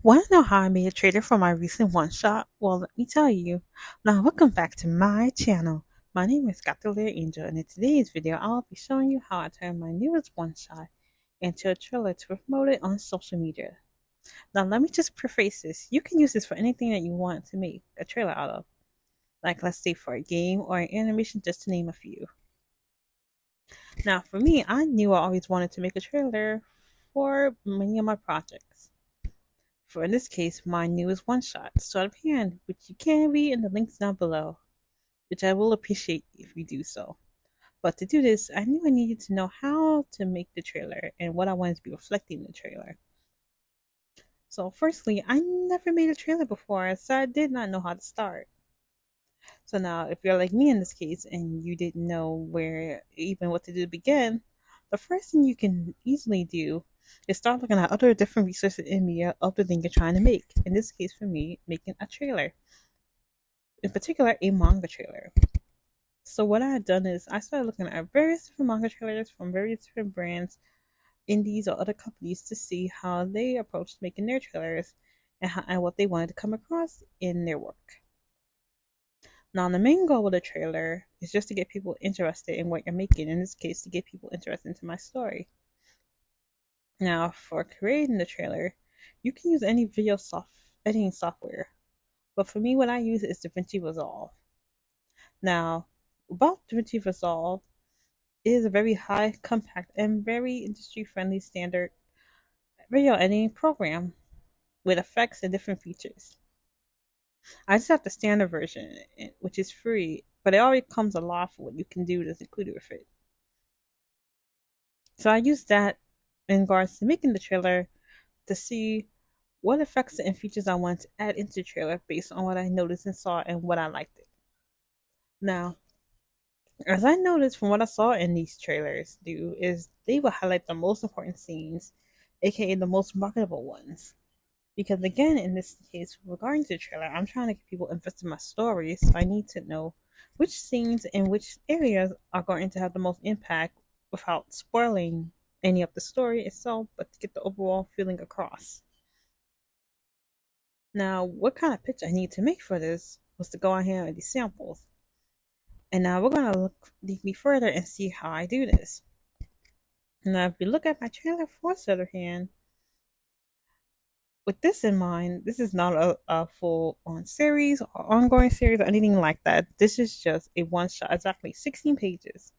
Want to know how I made a trailer for my recent one shot? Well, let me tell you. Now, welcome back to my channel. My name is Dr. Lear Angel, and in today's video, I'll be showing you how I turned my newest one shot into a trailer to promote it on social media. Now, let me just preface this. You can use this for anything that you want to make a trailer out of, like let's say for a game or an animation, just to name a few. Now, for me, I knew I always wanted to make a trailer for many of my projects. For in this case, my newest one shot, Start of Hand, which you can read in the links down below, which I will appreciate if you do so. But to do this, I knew I needed to know how to make the trailer and what I wanted to be reflecting in the trailer. So, firstly, I never made a trailer before, so I did not know how to start. So now, if you're like me in this case and you didn't know where even what to do to begin, the first thing you can easily do is start looking at other different resources in media of the thing you're trying to make. In this case, for me, making a trailer, in particular, a manga trailer. So what I had done is I started looking at various different manga trailers from various different brands, indies or other companies to see how they approached making their trailers and what they wanted to come across in their work. Now, the main goal of the trailer is just to get people interested in what you're making. In this case, to get people interested into my story. Now, for creating the trailer, you can use any editing software. But for me, what I use is DaVinci Resolve. Now, about DaVinci Resolve, it is a very high, compact, and very industry-friendly standard video editing program with effects and different features. I just have the standard version, which is free, but it already comes a lot for what you can do that's included with it. So I used that in regards to making the trailer to see what effects and features I want to add into the trailer based on what I noticed and saw and what I liked it. Now, as I noticed from what I saw in these trailers do is they will highlight the most important scenes, aka the most marketable ones. Because again, in this case, regarding to the trailer, I'm trying to get people invested in my story, so I need to know which scenes and which areas are going to have the most impact without spoiling any of the story itself, but to get the overall feeling across. Now, what kind of pitch I need to make for this was to go ahead with these samples. And now we're going to look deeply further and see how I do this. Now, if you look at my trailer for Other Hand, with this in mind, this is not a full on series or ongoing series or anything like that. This is just a one shot, exactly 16 pages.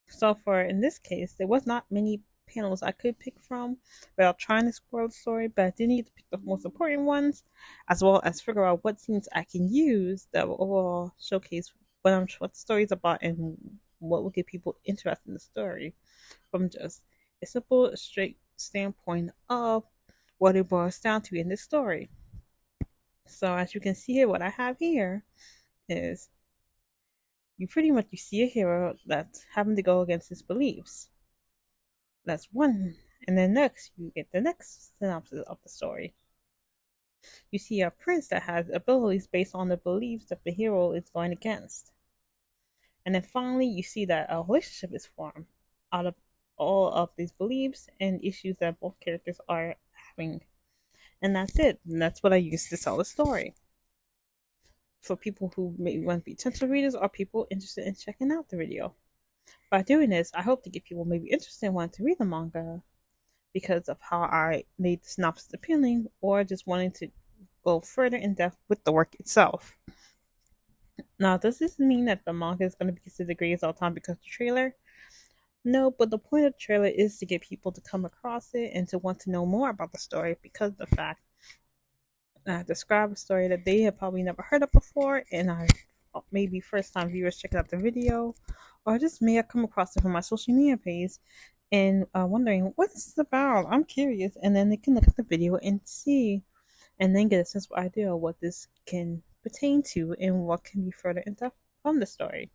So for in this case, there was not many panels I could pick from without trying to spoil the story, but I did need to pick the most important ones, as well as figure out what scenes I can use that will overall showcase what the story is about and what will get people interested in the story from just a simple, straight standpoint of what it boils down to in this story. So as you can see here, what I have here is you see a hero that's having to go against his beliefs. That's one. And then next you get the next synopsis of the story. You see a prince that has abilities based on the beliefs that the hero is going against. And then finally you see that a relationship is formed out of all of these beliefs and issues that both characters are having. And that's it. And that's what I use to tell the story. For people who may want to be potential readers or people interested in checking out the video. By doing this, I hope to get people maybe interested in wanting to read the manga because of how I made the synopsis appealing, or just wanting to go further in depth with the work itself. Now, does this mean that the manga is going to be considered the greatest all time because of the trailer? No, but the point of the trailer is to get people to come across it and to want to know more about the story because of the fact that I describe a story that they have probably never heard of before, and I maybe first time viewers checking out the video, or just may have come across it from my social media page and wondering what's this about. I'm curious, and then they can look at the video and see, and then get a sense of idea of what this can pertain to and what can be further in depth from the story.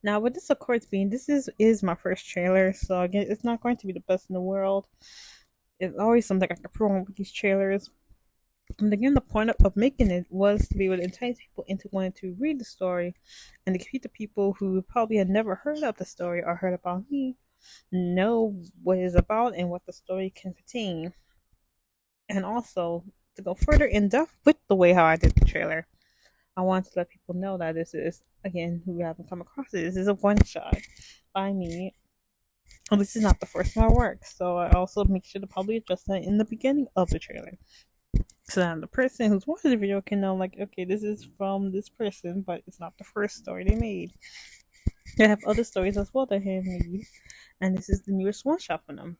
Now, with this, of course, being this is my first trailer, so again, it's not going to be the best in the world. It's always something I can prove with these trailers. And again, the point of making it was to be able to entice people into wanting to read the story and to keep the people who probably had never heard of the story or heard about me know what it's about and what the story can contain. And also to go further in depth with the way how I did the trailer, I want to let people know that this is, again, who haven't come across it, this is a one shot by me. And this is not the first of my work, so I also make sure to probably adjust that in the beginning of the trailer. So that the person who's watching the video can know, like, okay, this is from this person, but it's not the first story they made. They have other stories as well that they have made, and this is the newest one shot for them.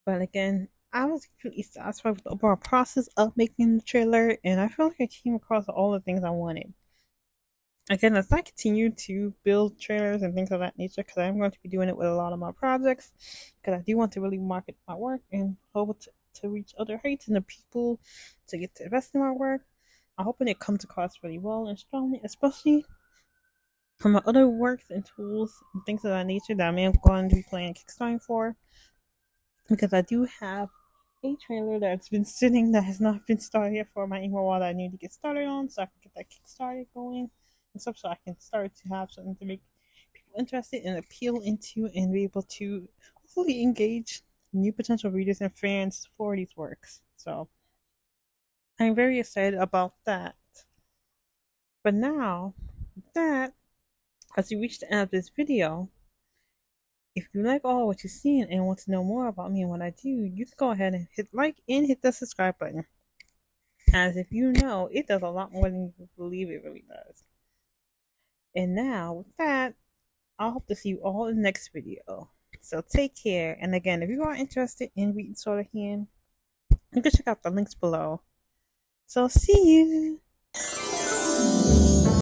But again, I was completely satisfied with the overall process of making the trailer, and I feel like I came across all the things I wanted. Again, as I continue to build trailers and things of that nature, because I'm going to be doing it with a lot of my projects, because I do want to really market my work and hope to reach other heights and the people to get to invest in my work. I'm hoping it comes across really well and strongly, especially from my other works and tools and things of that nature that I am going to be playing Kickstarting for, because I do have a trailer that's been sitting that has not been started yet for my Ingwer wall that I need to get started on, so I can get that Kickstarter going and stuff, so I can start to have something to make people interested and appeal into and be able to hopefully engage new potential readers and fans for these works. So I'm very excited about that. But now that as we reach the end of this video, if you like all what you're seeing and want to know more about me and what I do, you can go ahead and hit like and hit the subscribe button. As if you know, it does a lot more than you believe it really does. And now, with that, I hope to see you all in the next video. So take care. And again, if you are interested in reading Sword of Hand, you can check out the links below. So see you.